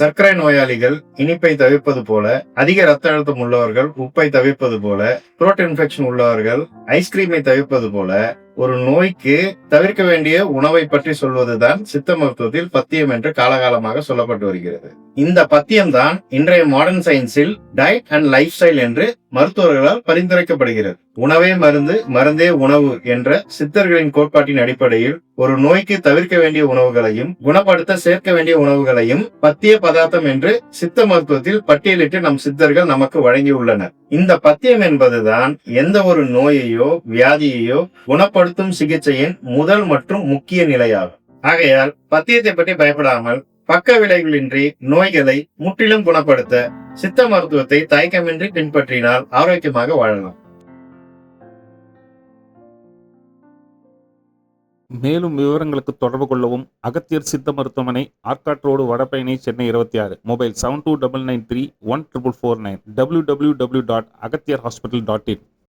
சர்க்கரை நோயாளிகள் இனிப்பை தவிர்ப்பது போல, அதிக ரத்த அழுத்தம் உள்ளவர்கள் உப்பை தவிர்ப்பது போல, த்ரோட் இன்ஃபெக்ஷன் உள்ளவர்கள் ஐஸ்கிரீமை தவிர்ப்பது போல, ஒரு நோய்க்கு தவிர்க்க வேண்டிய உணவை பற்றி சொல்வதுதான் சித்த மருத்துவத்தில் பத்தியம் என்று காலகாலமாக சொல்லப்பட்டு வருகிறது. இந்த பத்தியம் தான் இன்றைய மாடர்ன் சயின்ஸில் டயட் அண்ட் லைஃப் ஸ்டைல் என்று மருத்துவர்களால் பரிந்துரைக்கப்படுகிறது. உணவே மருந்து, மருந்தே உணவு என்ற சித்தர்களின் கோட்பாட்டின் அடிப்படையில் ஒரு நோய்க்கு தவிர்க்க வேண்டிய உணவுகளையும் குணப்படுத்த சேர்க்க வேண்டிய உணவுகளையும் பத்திய பதார்த்தம் என்று சித்த மருத்துவத்தில் பட்டியலிட்டு நம் சித்தர்கள் நமக்கு வழங்கியுள்ளனர். இந்த பத்தியம் என்பதுதான் எந்த ஒரு நோயையோ வியாதியையோ குணப்படுத்தும் சிகிச்சையின் முதல் மற்றும் முக்கிய நிலையாகும். ஆகையால் பத்தியத்தை பற்றி பயப்படாமல் பக்க விளைவுகளின்றி நோய்களை முற்றிலும் குணப்படுத்த சித்த மருத்துவத்தை தயக்கமின்றி பின்பற்றினால் ஆரோக்கியமாக வாழலாம். மேலும் விவரங்களுக்கு தொடர்பு கொள்ளவும். அகத்தியர் சித்த மருத்துவமனை, Arcot road, Vadapalani, Chennai 26. Mobile 7299314449. www.agathiyarhospital.in.